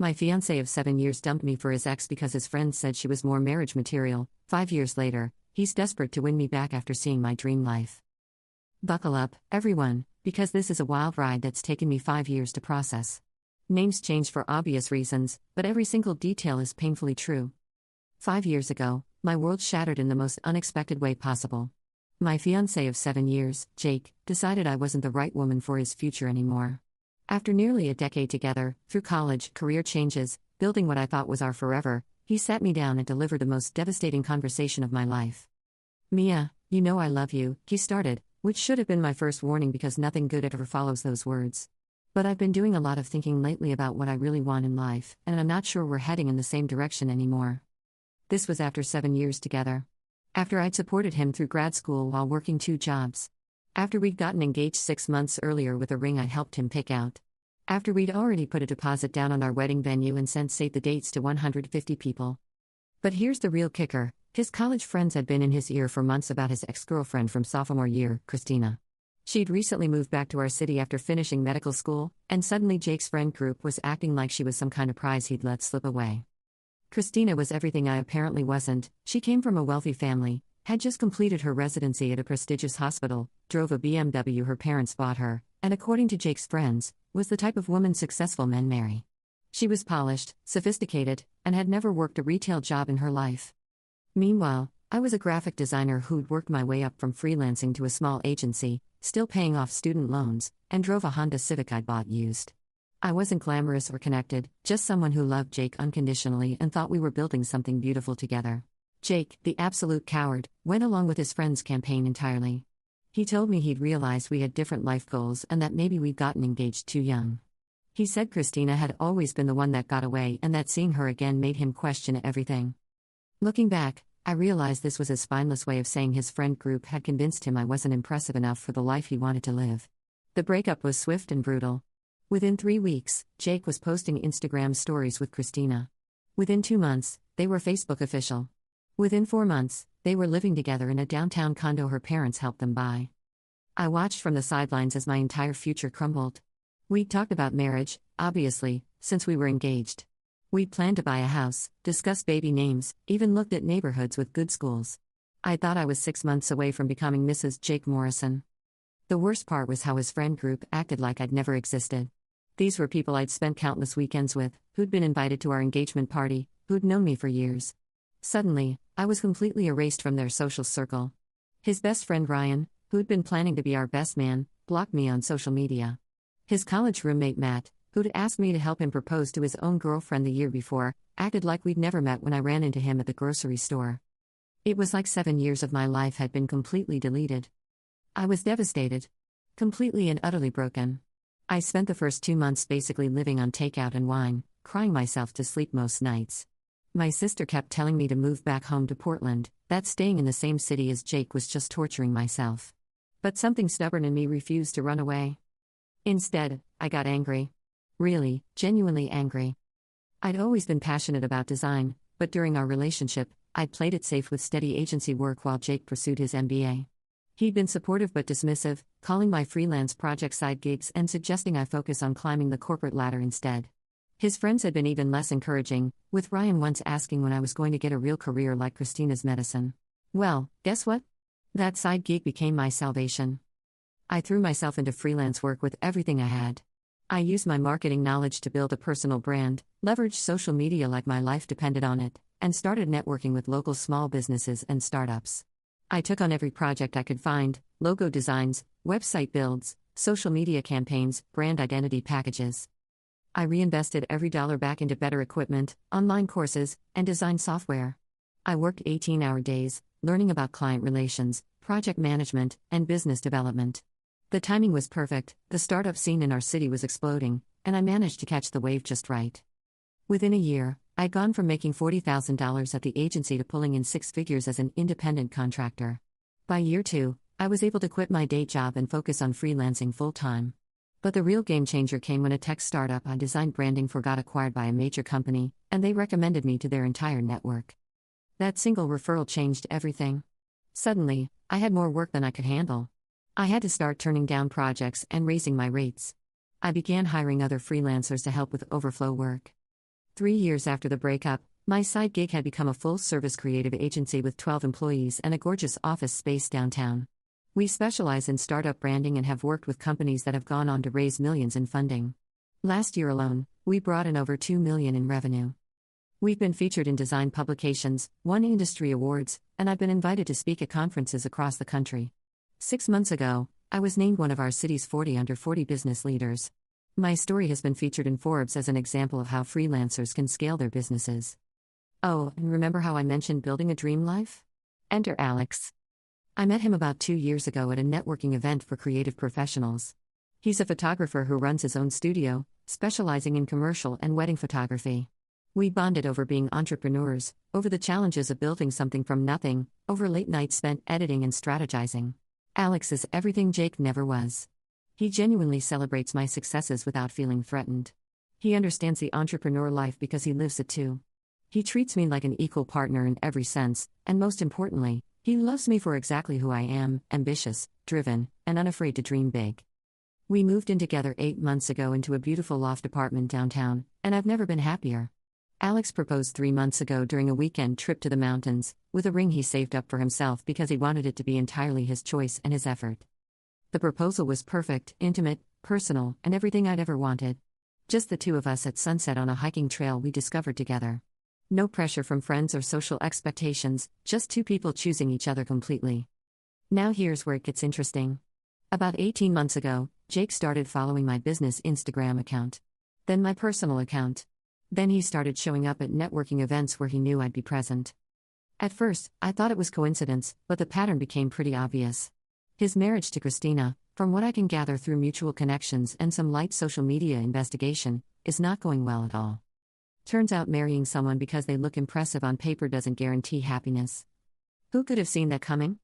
My fiancé of 7 years dumped me for his ex because his friends said she was more marriage material. 5 years later, he's desperate to win me back after seeing my dream life. Buckle up, everyone, because this is a wild ride that's taken me 5 years to process. Names change for obvious reasons, but every single detail is painfully true. 5 years ago, my world shattered in the most unexpected way possible. My fiancé of 7 years, Jake, decided I wasn't the right woman for his future anymore. After nearly a decade together, through college, career changes, building what I thought was our forever, he sat me down and delivered the most devastating conversation of my life. "Mia, you know I love you," he started, which should have been my first warning because nothing good ever follows those words. "But I've been doing a lot of thinking lately about what I really want in life, and I'm not sure we're heading in the same direction anymore." This was after 7 years together. After I'd supported him through grad school while working 2 jobs. After we'd gotten engaged 6 months earlier with a ring I helped him pick out. After we'd already put a deposit down on our wedding venue and sent save the dates to 150 people. But here's the real kicker: his college friends had been in his ear for months about his ex-girlfriend from sophomore year, Christina. She'd recently moved back to our city after finishing medical school, and suddenly Jake's friend group was acting like she was some kind of prize he'd let slip away. Christina was everything I apparently wasn't. She came from a wealthy family, had just completed her residency at a prestigious hospital, drove a BMW her parents bought her, and according to Jake's friends, was the type of woman successful men marry. She was polished, sophisticated, and had never worked a retail job in her life. Meanwhile, I was a graphic designer who'd worked my way up from freelancing to a small agency, still paying off student loans, and drove a Honda Civic I'd bought used. I wasn't glamorous or connected, just someone who loved Jake unconditionally and thought we were building something beautiful together. Jake, the absolute coward, went along with his friend's campaign entirely. He told me he'd realized we had different life goals and that maybe we'd gotten engaged too young. He said Christina had always been the one that got away and that seeing her again made him question everything. Looking back, I realized this was a spineless way of saying his friend group had convinced him I wasn't impressive enough for the life he wanted to live. The breakup was swift and brutal. Within 3 weeks, Jake was posting Instagram stories with Christina. Within 2 months, they were Facebook official. Within 4 months, they were living together in a downtown condo her parents helped them buy. I watched from the sidelines as my entire future crumbled. We'd talked about marriage, obviously, since we were engaged. We'd planned to buy a house, discussed baby names, even looked at neighborhoods with good schools. I thought I was 6 months away from becoming Mrs. Jake Morrison. The worst part was how his friend group acted like I'd never existed. These were people I'd spent countless weekends with, who'd been invited to our engagement party, who'd known me for years. Suddenly, I was completely erased from their social circle. His best friend Ryan, who'd been planning to be our best man, blocked me on social media. His college roommate Matt, who'd asked me to help him propose to his own girlfriend the year before, acted like we'd never met when I ran into him at the grocery store. It was like 7 years of my life had been completely deleted. I was devastated. Completely and utterly broken. I spent the first 2 months basically living on takeout and wine, crying myself to sleep most nights. My sister kept telling me to move back home to Portland, that staying in the same city as Jake was just torturing myself. But something stubborn in me refused to run away. Instead, I got angry. Really, genuinely angry. I'd always been passionate about design, but during our relationship, I'd played it safe with steady agency work while Jake pursued his MBA. He'd been supportive but dismissive, calling my freelance project side gigs and suggesting I focus on climbing the corporate ladder instead. His friends had been even less encouraging, with Ryan once asking when I was going to get a real career like Christina's medicine. Well, guess what? That side gig became my salvation. I threw myself into freelance work with everything I had. I used my marketing knowledge to build a personal brand, leveraged social media like my life depended on it, and started networking with local small businesses and startups. I took on every project I could find: logo designs, website builds, social media campaigns, brand identity packages. I reinvested every dollar back into better equipment, online courses, and design software. I worked 18-hour days, learning about client relations, project management, and business development. The timing was perfect, the startup scene in our city was exploding, and I managed to catch the wave just right. Within a year, I'd gone from making $40,000 at the agency to pulling in 6 figures as an independent contractor. By year 2, I was able to quit my day job and focus on freelancing full-time. But the real game changer came when a tech startup I designed branding for got acquired by a major company, and they recommended me to their entire network. That single referral changed everything. Suddenly, I had more work than I could handle. I had to start turning down projects and raising my rates. I began hiring other freelancers to help with overflow work. 3 years after the breakup, my side gig had become a full-service creative agency with 12 employees and a gorgeous office space downtown. We specialize in startup branding and have worked with companies that have gone on to raise millions in funding. Last year alone, we brought in over $2 million in revenue. We've been featured in design publications, won industry awards, and I've been invited to speak at conferences across the country. 6 months ago, I was named one of our city's 40 under 40 business leaders. My story has been featured in Forbes as an example of how freelancers can scale their businesses. Oh, and remember how I mentioned building a dream life? Enter Alex. I met him about 2 years ago at a networking event for creative professionals. He's a photographer who runs his own studio, specializing in commercial and wedding photography. We bonded over being entrepreneurs, over the challenges of building something from nothing, over late nights spent editing and strategizing. Alex is everything Jake never was. He genuinely celebrates my successes without feeling threatened. He understands the entrepreneur life because he lives it too. He treats me like an equal partner in every sense, and most importantly, he loves me for exactly who I am, ambitious, driven, and unafraid to dream big. We moved in together 8 months ago into a beautiful loft apartment downtown, and I've never been happier. Alex proposed 3 months ago during a weekend trip to the mountains, with a ring he saved up for himself because he wanted it to be entirely his choice and his effort. The proposal was perfect, intimate, personal, and everything I'd ever wanted. Just the two of us at sunset on a hiking trail we discovered together. No pressure from friends or social expectations, just two people choosing each other completely. Now here's where it gets interesting. About 18 months ago, Jake started following my business Instagram account. Then my personal account. Then he started showing up at networking events where he knew I'd be present. At first, I thought it was coincidence, but the pattern became pretty obvious. His marriage to Christina, from what I can gather through mutual connections and some light social media investigation, is not going well at all. Turns out marrying someone because they look impressive on paper doesn't guarantee happiness. Who could have seen that coming?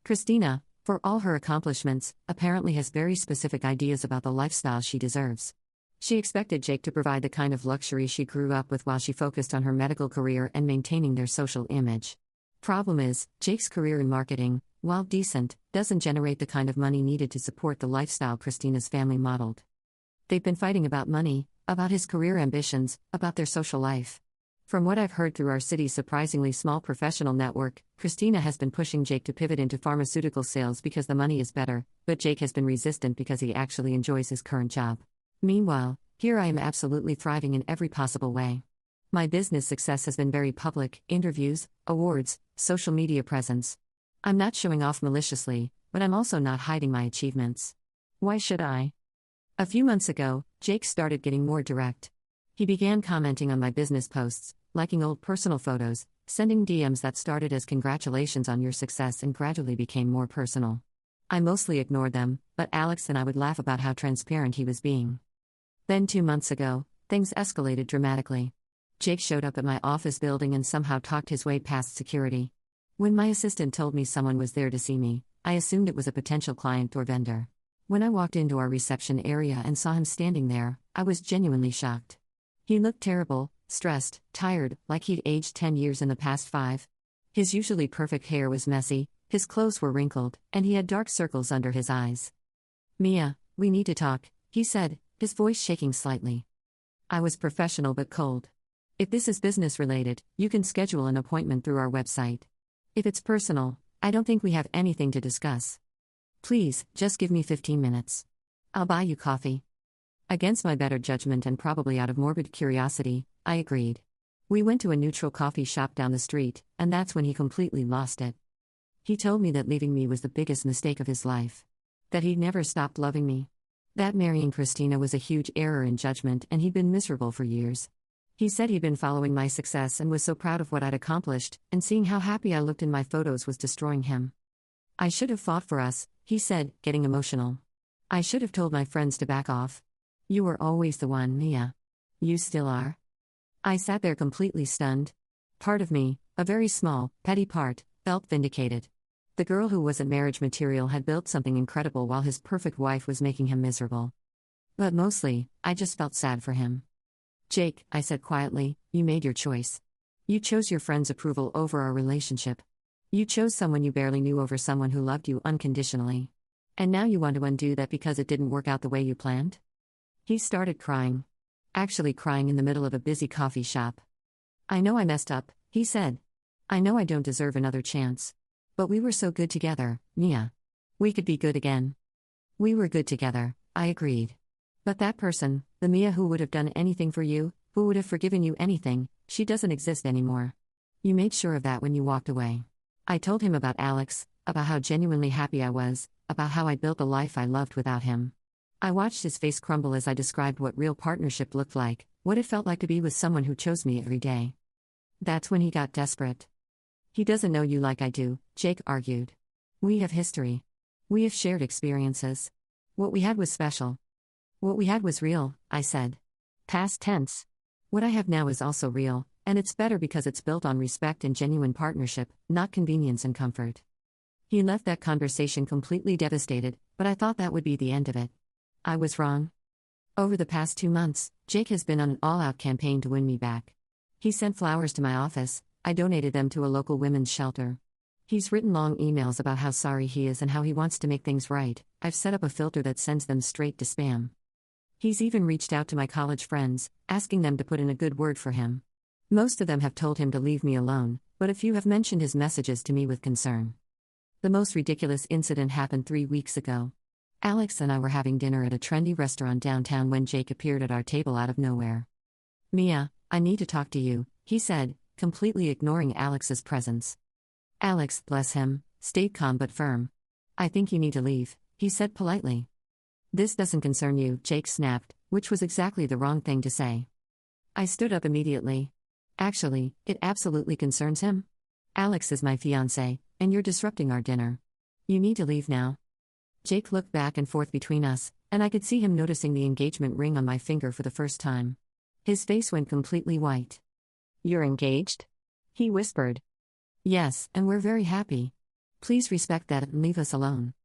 Christina, for all her accomplishments, apparently has very specific ideas about the lifestyle she deserves. She expected Jake to provide the kind of luxury she grew up with while she focused on her medical career and maintaining their social image. Problem is, Jake's career in marketing, while decent, doesn't generate the kind of money needed to support the lifestyle Christina's family modeled. They've been fighting about money, about his career ambitions, about their social life. From what I've heard through our city's surprisingly small professional network, Christina has been pushing Jake to pivot into pharmaceutical sales because the money is better, but Jake has been resistant because he actually enjoys his current job. Meanwhile, here I am absolutely thriving in every possible way. My business success has been very public: interviews, awards, social media presence. I'm not showing off maliciously, but I'm also not hiding my achievements. Why should I? A few months ago, Jake started getting more direct. He began commenting on my business posts, liking old personal photos, sending DMs that started as congratulations on your success and gradually became more personal. I mostly ignored them, but Alex and I would laugh about how transparent he was being. Then 2 months ago, things escalated dramatically. Jake showed up at my office building and somehow talked his way past security. When my assistant told me someone was there to see me, I assumed it was a potential client or vendor. When I walked into our reception area and saw him standing there, I was genuinely shocked. He looked terrible, stressed, tired, like he'd aged 10 years in the past 5. His usually perfect hair was messy, his clothes were wrinkled, and he had dark circles under his eyes. "Mia, we need to talk," he said, his voice shaking slightly. I was professional but cold. "If this is business related, you can schedule an appointment through our website. If it's personal, I don't think we have anything to discuss. Please, just give me 15 minutes. I'll buy you coffee." Against my better judgment and probably out of morbid curiosity, I agreed. We went to a neutral coffee shop down the street, and that's when he completely lost it. He told me that leaving me was the biggest mistake of his life. That he'd never stopped loving me. That marrying Christina was a huge error in judgment and he'd been miserable for years. He said he'd been following my success and was so proud of what I'd accomplished, and seeing how happy I looked in my photos was destroying him. "I should have fought for us," he said, getting emotional. "I should have told my friends to back off. You were always the one, Mia. You still are." I sat there completely stunned. Part of me, a very small, petty part, felt vindicated. The girl who wasn't marriage material had built something incredible while his perfect wife was making him miserable. But mostly, I just felt sad for him. "Jake," I said quietly, "you made your choice. You chose your friend's approval over our relationship. You chose someone you barely knew over someone who loved you unconditionally. And now you want to undo that because it didn't work out the way you planned?" He started crying. actually crying in the middle of a busy coffee shop. "I know I messed up," he said. "I know I don't deserve another chance. But we were so good together, Mia. We could be good again." "We were good together," I agreed. "But that person, the Mia who would have done anything for you, who would have forgiven you anything, she doesn't exist anymore. You made sure of that when you walked away." I told him about Alex, about how genuinely happy I was, about how I built the life I loved without him. I watched his face crumble as I described what real partnership looked like, what it felt like to be with someone who chose me every day. That's when he got desperate. "He doesn't know you like I do," Jake argued. "We have history. We have shared experiences. What we had was special. What we had was real," I said. Past tense. "What I have now is also real, and it's better because it's built on respect and genuine partnership, not convenience and comfort." He left that conversation completely devastated, but I thought that would be the end of it. I was wrong. Over the past 2 months, Jake has been on an all-out campaign to win me back. He sent flowers to my office, I donated them to a local women's shelter. He's written long emails about how sorry he is and how he wants to make things right. I've set up a filter that sends them straight to spam. He's even reached out to my college friends, asking them to put in a good word for him. Most of them have told him to leave me alone, but a few have mentioned his messages to me with concern. The most ridiculous incident happened 3 weeks ago. Alex and I were having dinner at a trendy restaurant downtown when Jake appeared at our table out of nowhere. "Mia, I need to talk to you," he said, completely ignoring Alex's presence. Alex, bless him, stayed calm but firm. "I think you need to leave," he said politely. "This doesn't concern you," Jake snapped, which was exactly the wrong thing to say. I stood up immediately. "Actually, it absolutely concerns him. Alex is my fiancé, and you're disrupting our dinner. You need to leave now." Jake looked back and forth between us, and I could see him noticing the engagement ring on my finger for the first time. His face went completely white. "You're engaged?" he whispered. "Yes, and we're very happy. Please respect that and leave us alone."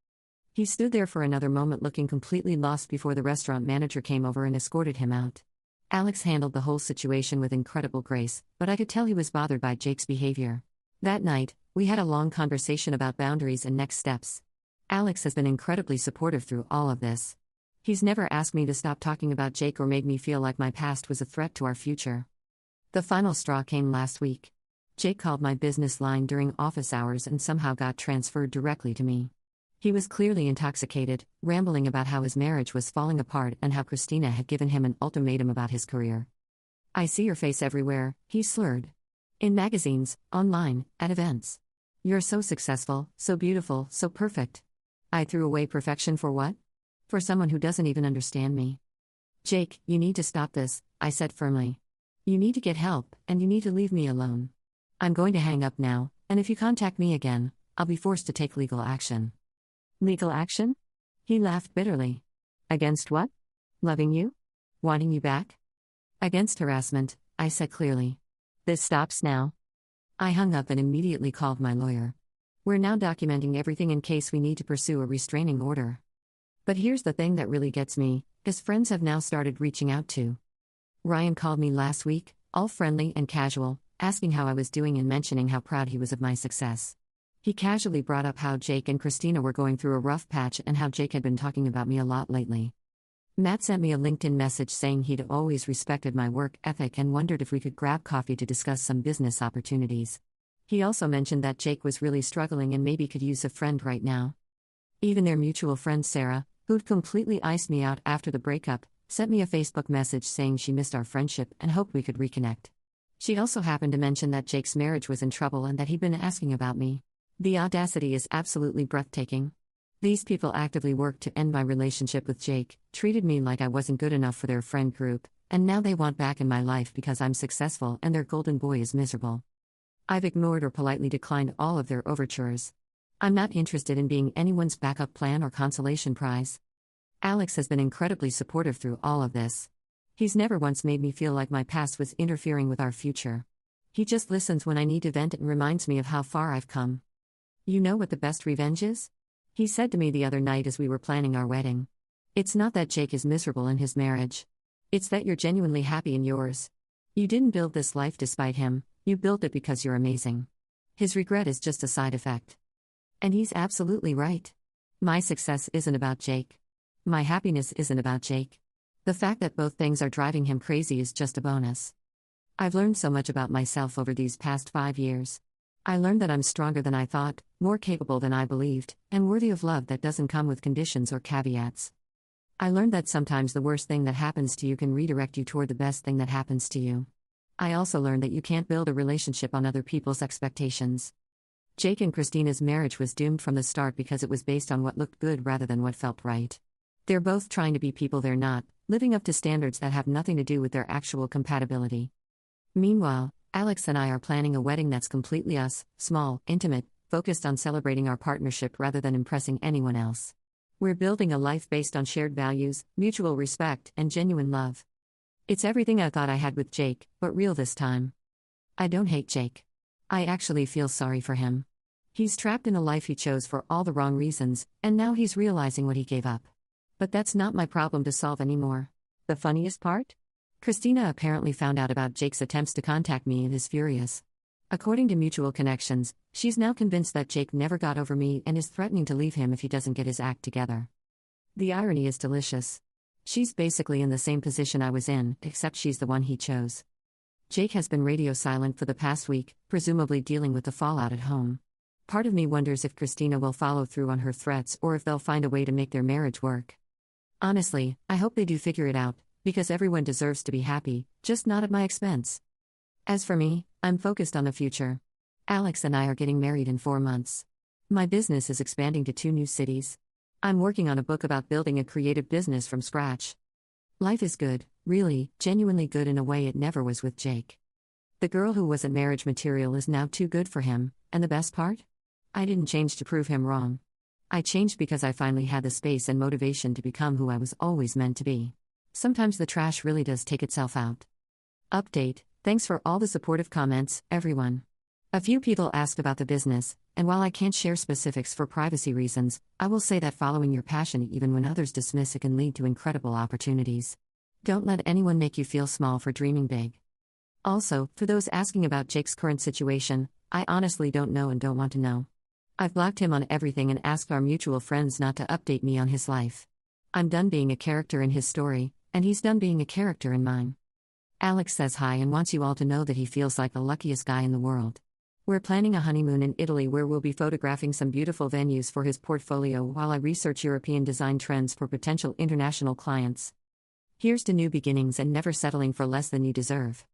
He stood there for another moment looking completely lost before the restaurant manager came over and escorted him out. Alex handled the whole situation with incredible grace, but I could tell he was bothered by Jake's behavior. That night, we had a long conversation about boundaries and next steps. Alex has been incredibly supportive through all of this. He's never asked me to stop talking about Jake or made me feel like my past was a threat to our future. The final straw came last week. Jake called my business line during office hours and somehow got transferred directly to me. He was clearly intoxicated, rambling about how his marriage was falling apart and how Christina had given him an ultimatum about his career. "I see your face everywhere," he slurred. "In magazines, online, at events. You're so successful, so beautiful, so perfect. I threw away perfection for what? For someone who doesn't even understand me." "Jake, you need to stop this," I said firmly. "You need to get help, and you need to leave me alone. I'm going to hang up now, and if you contact me again, I'll be forced to take legal action." "Legal action?" He laughed bitterly. "Against what? Loving you? Wanting you back?" "Against harassment," I said clearly. "This stops now." I hung up and immediately called my lawyer. We're now documenting everything in case we need to pursue a restraining order. But here's the thing that really gets me, his friends have now started reaching out too. Ryan called me last week, all friendly and casual, asking how I was doing and mentioning how proud he was of my success. He casually brought up how Jake and Christina were going through a rough patch and how Jake had been talking about me a lot lately. Matt sent me a LinkedIn message saying he'd always respected my work ethic and wondered if we could grab coffee to discuss some business opportunities. He also mentioned that Jake was really struggling and maybe could use a friend right now. Even their mutual friend Sarah, who'd completely iced me out after the breakup, sent me a Facebook message saying she missed our friendship and hoped we could reconnect. She also happened to mention that Jake's marriage was in trouble and that he'd been asking about me. The audacity is absolutely breathtaking. These people actively worked to end my relationship with Jake, treated me like I wasn't good enough for their friend group, and now they want back in my life because I'm successful and their golden boy is miserable. I've ignored or politely declined all of their overtures. I'm not interested in being anyone's backup plan or consolation prize. Alex has been incredibly supportive through all of this. He's never once made me feel like my past was interfering with our future. He just listens when I need to vent and reminds me of how far I've come. "You know what the best revenge is?" he said to me the other night as we were planning our wedding. "It's not that Jake is miserable in his marriage. It's that you're genuinely happy in yours. You didn't build this life despite him, you built it because you're amazing. His regret is just a side effect." And he's absolutely right. My success isn't about Jake. My happiness isn't about Jake. The fact that both things are driving him crazy is just a bonus. I've learned so much about myself over these past 5 years. I learned that I'm stronger than I thought, more capable than I believed, and worthy of love that doesn't come with conditions or caveats. I learned that sometimes the worst thing that happens to you can redirect you toward the best thing that happens to you. I also learned that you can't build a relationship on other people's expectations. Jake and Christina's marriage was doomed from the start because it was based on what looked good rather than what felt right. They're both trying to be people they're not, living up to standards that have nothing to do with their actual compatibility. Meanwhile, Alex and I are planning a wedding that's completely us, small, intimate, focused on celebrating our partnership rather than impressing anyone else. We're building a life based on shared values, mutual respect, and genuine love. It's everything I thought I had with Jake, but real this time. I don't hate Jake. I actually feel sorry for him. He's trapped in a life he chose for all the wrong reasons, and now he's realizing what he gave up. But that's not my problem to solve anymore. The funniest part? Christina apparently found out about Jake's attempts to contact me and is furious. According to mutual connections, she's now convinced that Jake never got over me and is threatening to leave him if he doesn't get his act together. The irony is delicious. She's basically in the same position I was in, except she's the one he chose. Jake has been radio silent for the past week, presumably dealing with the fallout at home. Part of me wonders if Christina will follow through on her threats or if they'll find a way to make their marriage work. Honestly, I hope they do figure it out, because everyone deserves to be happy, just not at my expense. As for me, I'm focused on the future. Alex and I are getting married in 4 months. My business is expanding to 2 new cities. I'm working on a book about building a creative business from scratch. Life is good, really, genuinely good in a way it never was with Jake. The girl who wasn't marriage material is now too good for him, and the best part? I didn't change to prove him wrong. I changed because I finally had the space and motivation to become who I was always meant to be. Sometimes the trash really does take itself out. Update: thanks for all the supportive comments, everyone. A few people asked about the business, and while I can't share specifics for privacy reasons, I will say that following your passion even when others dismiss it can lead to incredible opportunities. Don't let anyone make you feel small for dreaming big. Also, for those asking about Jake's current situation, I honestly don't know and don't want to know. I've blocked him on everything and asked our mutual friends not to update me on his life. I'm done being a character in his story, and he's done being a character in mine. Alex says hi and wants you all to know that he feels like the luckiest guy in the world. We're planning a honeymoon in Italy where we'll be photographing some beautiful venues for his portfolio while I research European design trends for potential international clients. Here's to new beginnings and never settling for less than you deserve.